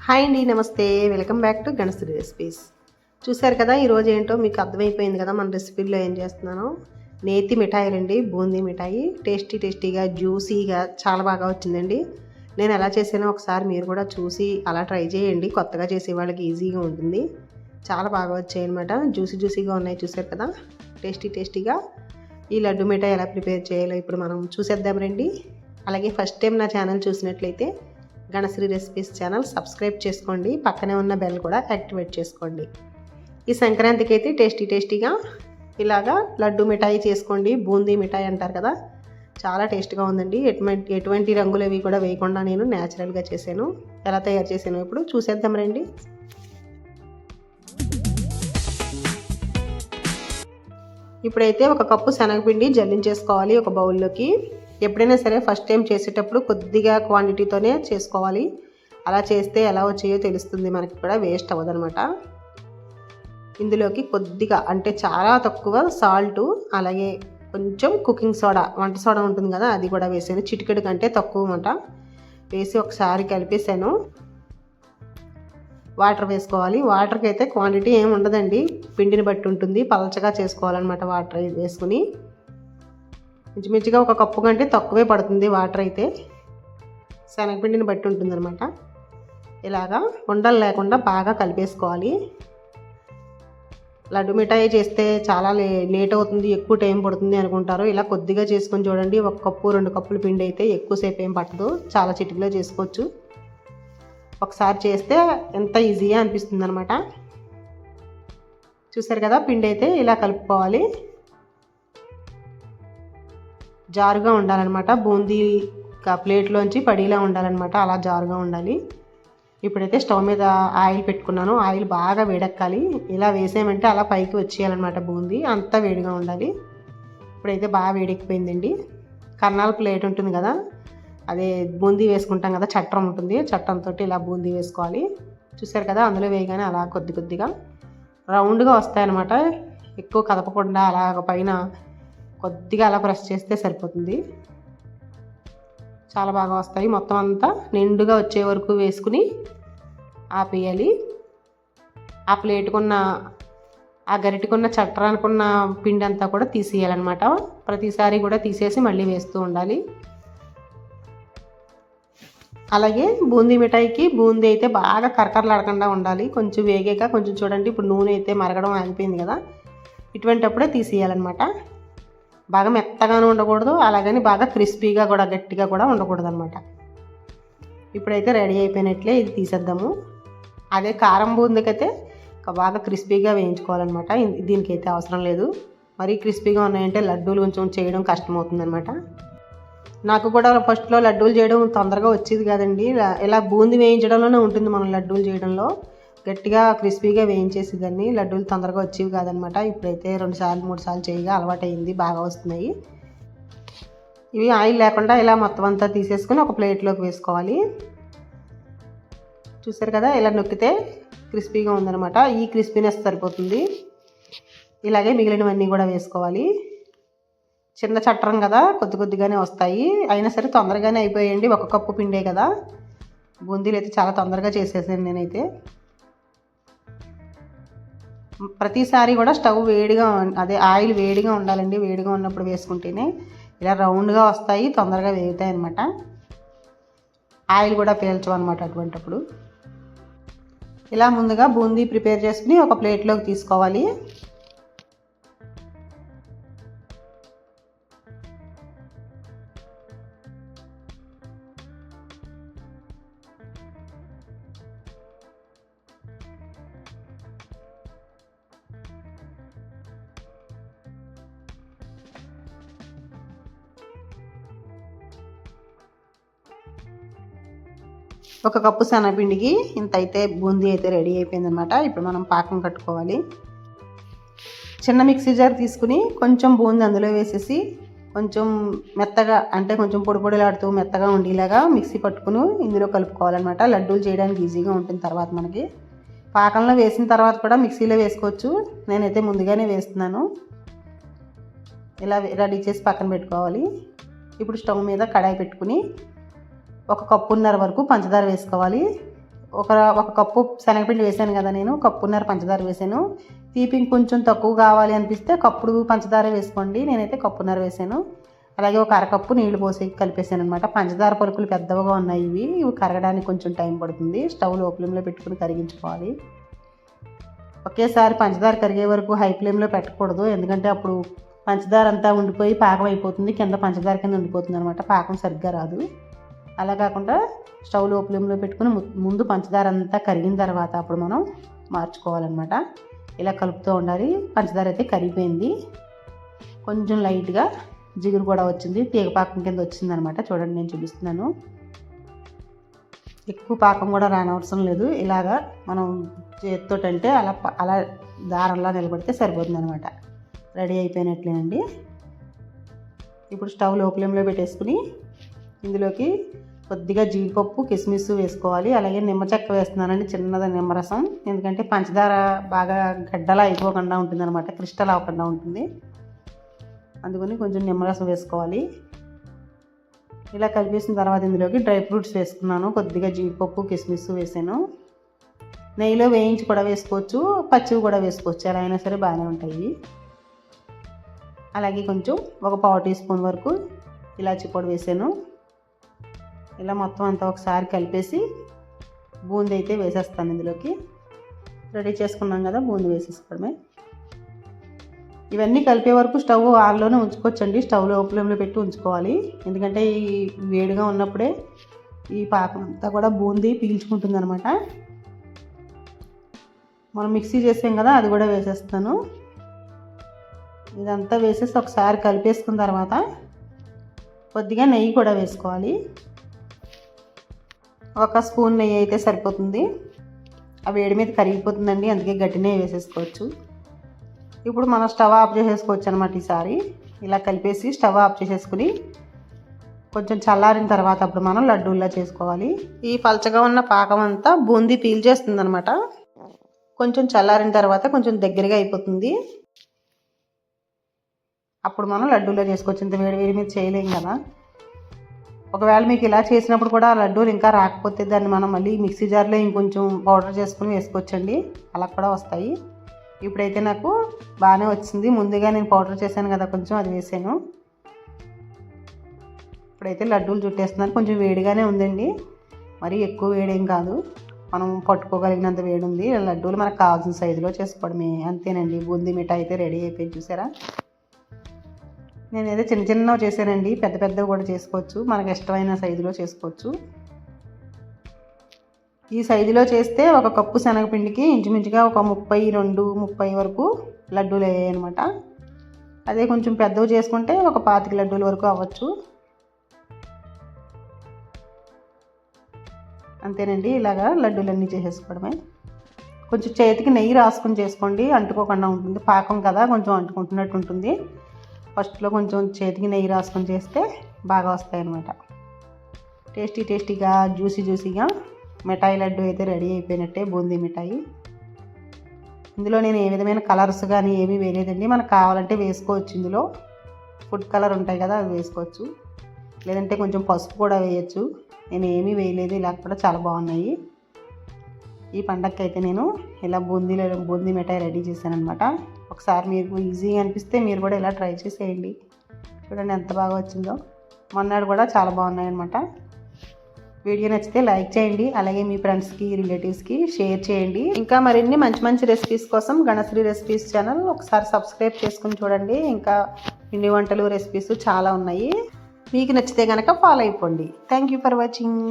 Hi అండి, నమస్తే. Welcome back to Ganasri recipes. చూసారు కదా, ఈరోజు ఏంటో మీకు అర్థమైపోయింది కదా మన రెసిపీలో ఏం చేస్తున్నాను. నేతి మిఠాయిలండి, బూందీ మిఠాయి. టేస్టీగా జ్యూసీగా చాలా బాగా వచ్చిందండి. నేను ఎలా చేసానో ఒకసారి మీరు కూడా చూసి అలా ట్రై చేయండి. కొత్తగా చేసే వాళ్ళకి ఈజీగా ఉంటుంది. చాలా బాగా వచ్చాయి అనమాట. జ్యూసీగా ఉన్నాయి. చూసారు కదా, టేస్టీగా. ఈ లడ్డు మిఠాయి ఎలా ప్రిపేర్ చేయాలో ఇప్పుడు మనం చూసేద్దాం రండి. అలాగే ఫస్ట్ టైం నా ఛానల్ చూసినట్లయితే గణశ్రీ రెసిపీస్ ఛానల్ సబ్స్క్రైబ్ చేసుకోండి. పక్కనే ఉన్న బెల్ కూడా యాక్టివేట్ చేసుకోండి. ఈ సంక్రాంతికి అయితే టేస్టీగా ఇలాగా లడ్డు మిఠాయి చేసుకోండి. బూందీ మిఠాయి అంటారు కదా, చాలా టేస్ట్గా ఉందండి. ఎటువంటి రంగులు అవి కూడా వేయకుండా నేను న్యాచురల్గా చేశాను. ఎలా తయారు చేశాను ఇప్పుడు చూసేద్దాం రండి. ఇప్పుడైతే ఒక కప్పు శనగపిండి జల్లించేసుకోవాలి ఒక బౌల్లోకి. ఎప్పుడైనా సరే ఫస్ట్ టైం చేసేటప్పుడు కొద్దిగా క్వాంటిటీతోనే చేసుకోవాలి. అలా చేస్తే ఎలా వచ్చాయో తెలుస్తుంది, మనకి కూడా వేస్ట్ అవ్వదనమాట. ఇందులోకి కొద్దిగా అంటే చాలా తక్కువ సాల్టు, అలాగే కొంచెం కుకింగ్ సోడా, వంట సోడా ఉంటుంది కదా, అది కూడా వేసాను. చిటికెడు కంటే తక్కువ మాట వేసి ఒకసారి కలిపేసాను. వాటర్ వేసుకోవాలి. వాటర్కి అయితే క్వాంటిటీ ఏమి ఉండదండి, పిండిని బట్టి ఉంటుంది. పలచగా చేసుకోవాలన్నమాట వాటర్ వేసుకుని. మించుమించుగా ఒక కప్పు కంటే తక్కువే పడుతుంది వాటర్ అయితే. శనగపిండిని బట్టి ఉంటుందన్నమాట. ఇలాగా ఉండలు లేకుండా బాగా కలిపేసుకోవాలి. లడ్డు మిఠాయి చేస్తే చాలా లేట్ అవుతుంది, ఎక్కువ టైం పడుతుంది అనుకుంటారు. ఇలా కొద్దిగా చేసుకొని చూడండి. ఒక కప్పు 2 కప్పులు పిండి అయితే ఎక్కువసేపు ఏం పట్టదు, చాలా చిటికలో చేసుకోవచ్చు. ఒకసారి చేస్తే ఎంత ఈజీగా అనిపిస్తుంది అనమాట. చూసారు కదా, పిండి అయితే ఇలా కలుపుకోవాలి. జారుగా ఉండాలన్నమాట. బూందీ ప్లేట్లోంచి పడీలా ఉండాలన్నమాట. అలా జారుగా ఉండాలి. ఇప్పుడైతే స్టవ్ మీద ఆయిల్ పెట్టుకున్నాను. ఆయిల్ బాగా వేడెక్కాలి. ఇలా వేసామంటే అలా పైకి వచ్చేయాలన్నమాట బూందీ. అంతా వేడిగా ఉండాలి. ఇప్పుడైతే బాగా వేడెక్కిపోయిందండి. కర్నాల ప్లేట్ ఉంటుంది కదా, అదే బూందీ వేసుకుంటాం కదా, చట్రం ఉంటుంది. చట్రంతో ఇలా బూందీ వేసుకోవాలి. చూసారు కదా, అందులో వేయగానే అలా కొద్దిగా రౌండ్గా వస్తాయన్నమాట. ఎక్కువ కదపకుండా అలా పైన కొద్దిగా అలా ప్రెస్ చేస్తే సరిపోతుంది. చాలా బాగా వస్తాయి. మొత్తం అంతా నిండుగా వచ్చే వరకు వేసుకుని ఆపేయాలి. ఆ ప్లేటుకున్న, ఆ గరిటకున్న, చట్రానికున్న పిండి అంతా కూడా తీసేయాలన్నమాట. ప్రతిసారి కూడా తీసేసి మళ్ళీ వేస్తూ ఉండాలి. అలాగే బూందీ మిఠాయికి బూందీ అయితే బాగా కరకరలాడకుండా ఉండాలి. కొంచెం వేగాక కొంచెం చూడండి, ఇప్పుడు నూనె అయితే మరగడం ఆగిపోయింది కదా, ఇటువంటిప్పుడే తీసేయాలన్నమాట. బాగా మెత్తగానే ఉండకూడదు, అలాగని బాగా క్రిస్పీగా కూడా గట్టిగా కూడా ఉండకూడదు అనమాట. ఇప్పుడైతే రెడీ అయిపోయినట్లే. ఇది తీసేద్దాము. అదే కారం బూందీకైతే బాగా క్రిస్పీగా వేయించుకోవాలన్నమాట. దీనికైతే అవసరం లేదు. మరీ క్రిస్పీగా ఉన్నాయంటే లడ్డూలు కొంచెం చేయడం కష్టమవుతుందన్నమాట. నాకు కూడా ఫస్ట్లో లడ్డూలు చేయడం తొందరగా వచ్చేది కాదండి. ఇలా బూందీ వేయించడంలోనే ఉంటుంది మనం లడ్డూలు చేయడంలో. గట్టిగా క్రిస్పీగా వేయించేసేదాన్ని, లడ్డూలు తొందరగా వచ్చేవి కాదనమాట. ఇప్పుడైతే 2 సార్లు 3 సార్లు చేయగా అలవాటైంది, బాగా వస్తున్నాయి. ఇవి ఆయిల్ లేకుండా ఇలా మొత్తం అంతా తీసేసుకుని ఒక ప్లేట్లోకి వేసుకోవాలి. చూసారు కదా, ఇలా నొక్కితే క్రిస్పీగా ఉందనమాట. ఈ క్రిస్పీనెస్ సరిపోతుంది. ఇలాగే మిగిలినవన్నీ కూడా వేసుకోవాలి. చిన్న చట్రం కదా, కొద్దిగానే వస్తాయి. అయినా సరే తొందరగానే అయిపోయాయండి. 1 కప్పు పిండే కదా. బూందీలు అయితే చాలా తొందరగా చేసేసాను నేనైతే. ప్రతిసారి కూడా స్టవ్ వేడిగా, అదే ఆయిల్ వేడిగా ఉండాలండి. వేడిగా ఉన్నప్పుడు వేసుకుంటేనే ఇలా రౌండ్గా వస్తాయి, తొందరగా వేగుతాయి అన్నమాట. ఆయిల్ కూడా పీల్చవు అనమాట అటువంటిప్పుడు. ఇలా ముందుగా బూందీ ప్రిపేర్ చేసుకుని ఒక ప్లేట్లోకి తీసుకోవాలి. ఒక కప్పు శనగపిండికి ఇంత అయితే బూందీ అయితే రెడీ అయిపోయిందనమాట. ఇప్పుడు మనం పాకం కట్టుకోవాలి. చిన్న మిక్సీ జార్ తీసుకుని కొంచెం బూందీ అందులో వేసేసి కొంచెం మెత్తగా, అంటే కొంచెం పొడిలాడుతూ మెత్తగా ఉండేలాగా మిక్సీ పట్టుకుని ఇందులో కలుపుకోవాలన్నమాట. లడ్డూలు చేయడానికి ఈజీగా ఉంటుంది తర్వాత మనకి. పాకంలో వేసిన తర్వాత కూడా మిక్సీలో వేసుకోవచ్చు. నేనైతే ముందుగానే వేస్తున్నాను. ఇలా రెడీ చేసి పక్కన పెట్టుకోవాలి. ఇప్పుడు స్టవ్ మీద కడాయి పెట్టుకుని 1 కప్పున్నర వరకు పంచదార వేసుకోవాలి. ఒక ఒక కప్పు శనగపిండి వేసాను కదా, నేను కప్పున్నర పంచదార వేసాను. తీపి కొంచెం తక్కువ కావాలి అనిపిస్తే కప్పుడు పంచదార వేసుకోండి, నేనైతే కప్పున్నర వేసాను. అలాగే ఒక అరకప్పు నీళ్లు పోసి కలిపేసాను అనమాట. పంచదార పలుకులు పెద్దవిగా ఉన్నాయి, ఇవి కరగడానికి కొంచెం టైం పడుతుంది. స్టవ్ లో ఫ్లేమ్లో పెట్టుకుని కరిగించుకోవాలి. ఒకేసారి పంచదార కరిగే వరకు హై ఫ్లేమ్లో పెట్టకూడదు, ఎందుకంటే అప్పుడు పంచదార అంతా ఉండిపోయి పాకం అయిపోతుంది, కింద పంచదార కింద ఉండిపోతుంది అనమాట, పాకం సరిగ్గా రాదు. అలా కాకుండా స్టవ్ లో ఫ్లేమ్లో పెట్టుకుని ముందు పంచదార అంతా కరిగిన తర్వాత అప్పుడు మనం మార్చుకోవాలన్నమాట. ఇలా కలుపుతూ ఉండాలి. పంచదార అయితే కరిగిపోయింది, కొంచెం లైట్గా జిగురు కూడా వచ్చింది, తీగ పాకం కింద వచ్చింది అనమాట. చూడండి, నేను చూపిస్తున్నాను. ఎక్కువ పాకం కూడా రానవసరం లేదు, ఇలాగా మనం చేతితోటంటే అలా దారంలా నిలబడితే సరిపోతుంది అనమాట. రెడీ అయిపోయినట్లేనండి. ఇప్పుడు స్టవ్ లో ఫ్లేమ్లో పెట్టేసుకుని ఇందులోకి కొద్దిగా జీడిపప్పు కిస్మిస్ వేసుకోవాలి. అలాగే నిమ్మ చెక్క వేస్తున్నానండి, చిన్నది నిమ్మరసం, ఎందుకంటే పంచదార బాగా గడ్డలా అయిపోకుండా ఉంటుంది అనమాట, క్రిస్టల్ అవ్వకుండా ఉంటుంది. అందుకని కొంచెం నిమ్మరసం వేసుకోవాలి. ఇలా కలిపేసిన తర్వాత ఇందులోకి డ్రై ఫ్రూట్స్ వేసుకున్నాను. కొద్దిగా జీడిపప్పు కిస్మిస్ వేసాను. నెయ్యిలో వేయించి కూడా వేసుకోవచ్చు, పచ్చివి కూడా వేసుకోవచ్చు, ఎలా అయినా సరే బాగానే ఉంటాయి. అలాగే కొంచెం ఒక 1/4 టీ స్పూన్ వరకు ఇలాచీ పొడి వేసాను. ఇలా మొత్తం అంతా ఒకసారి కలిపేసి బూందీ అయితే వేసేస్తాను ఇందులోకి. రెడీ చేసుకున్నాం కదా, బూందీ వేసేసుకోవడమే. ఇవన్నీ కలిపే వరకు స్టవ్ ఆన్లోనే ఉంచుకోవచ్చండి, స్టవ్ లో ఫ్లేమ్లో పెట్టి ఉంచుకోవాలి, ఎందుకంటే ఈ వేడిగా ఉన్నప్పుడే ఈ పాకం అంతా కూడా బూందీ పీల్చుకుంటుంది అనమాట. మనం మిక్సీ చేసాం కదా, అది కూడా వేసేస్తాను. ఇదంతా వేసేసి ఒకసారి కలిపేసుకున్న తర్వాత కొద్దిగా నెయ్యి కూడా వేసుకోవాలి. 1 స్పూన్ నెయ్యి అయితే సరిపోతుంది, ఆ వేడి మీద కరిగిపోతుందండి, అందుకే గట్టి నెయ్యి వేసేసుకోవచ్చు. ఇప్పుడు మనం స్టవ్ ఆఫ్ చేసేసుకోవచ్చు అనమాట. ఈసారి ఇలా కలిపేసి స్టవ్ ఆఫ్ చేసేసుకుని కొంచెం చల్లారిన తర్వాత అప్పుడు మనం లడ్డూల్లా చేసుకోవాలి. ఈ పలచగా ఉన్న పాకం అంతా బూందీ పీల్చేస్తుంది అనమాట. కొంచెం చల్లారిన తర్వాత కొంచెం దగ్గరగా అయిపోతుంది, అప్పుడు మనం లడ్డూలో చేసుకోవచ్చు. ఇంత వేడి వేడి మీద చేయలేం కదా. ఒకవేళ మీకు ఇలా చేసినప్పుడు కూడా లడ్డూలు ఇంకా రాకపోతే దాన్ని మనం మళ్ళీ మిక్సీ జార్లో ఇంకొంచెం పౌడర్ చేసుకుని వేసుకోవచ్చండి, అలా కూడా వస్తాయి. ఇప్పుడైతే నాకు బాగానే వచ్చింది, ముందుగా నేను పౌడర్ చేశాను కదా కొంచెం, అది వేసాను. ఇప్పుడైతే లడ్డూలు చుట్టేస్తున్నాను. కొంచెం వేడిగానే ఉందండి, మరీ ఎక్కువ వేడేం కాదు, మనం పట్టుకోగలిగినంత వేడి ఉంది. లడ్డూలు మనకు కావాల్సిన సైజులో చేసుకోవడమే, అంతేనండి. బూందీ మిఠాయి అయితే రెడీ అయిపోయింది, చూసారా. నేనైతే చిన్న చిన్నవి చేశానండి, పెద్ద పెద్దవి కూడా చేసుకోవచ్చు, మనకు ఇష్టమైన సైజులో చేసుకోవచ్చు. ఈ సైజులో చేస్తే 1 కప్పు శనగపిండికి ఇంచుమించుగా ఒక 30 వరకు లడ్డూలు అయ్యాయి అనమాట. అదే కొంచెం పెద్దవి చేసుకుంటే ఒక 25 లడ్డూల వరకు అవ్వచ్చు. అంతేనండి, ఇలాగా లడ్డూలన్నీ చేసేసుకోవడమే. కొంచెం చేతికి నెయ్యి రాసుకొని చేసుకోండి, అంటుకోకుండా ఉంటుంది, పాకం కదా కొంచెం అంటుకుంటున్నట్టు ఉంటుంది. ఫస్ట్లో కొంచెం చేతికి నెయ్యి రాసుకొని చేస్తే బాగా వస్తాయి అన్నమాట. టేస్టీగా జ్యూసీగా మిఠాయి లడ్డు అయితే రెడీ అయిపోయినట్టే, బూందీ మిఠాయి. ఇందులో నేను ఏ విధమైన కలర్స్ కానీ ఏమీ వేయలేదండి, మనకు కావాలంటే వేసుకోవచ్చు. ఇందులో ఫుడ్ కలర్ ఉంటాయి కదా, అవి వేసుకోవచ్చు, లేదంటే కొంచెం పసుపు కూడా వేయచ్చు. నేను ఏమీ వేయలేదు, ఇలా కూడా చాలా బాగున్నాయి. ఈ పండగకి అయితే నేను ఇలా బూందీ మిఠాయి రెడీ చేశాను అనమాట. ఒకసారి మీకు ఈజీగా అనిపిస్తే మీరు కూడా ఇలా ట్రై చేసేయండి. చూడండి ఎంత బాగా వచ్చిందో, మొన్నడు కూడా చాలా బాగున్నాయి అనమాట. వీడియో నచ్చితే లైక్ చేయండి, అలాగే మీ ఫ్రెండ్స్కి రిలేటివ్స్కి షేర్ చేయండి. ఇంకా మరిన్ని మంచి రెసిపీస్ కోసం గణశ్రీ రెసిపీస్ ఛానల్ ఒకసారి సబ్స్క్రైబ్ చేసుకుని చూడండి. ఇంకా పిండి వంటలు రెసిపీస్ చాలా ఉన్నాయి, మీకు నచ్చితే కనుక ఫాలో అయిపోండి. Thank you for watching.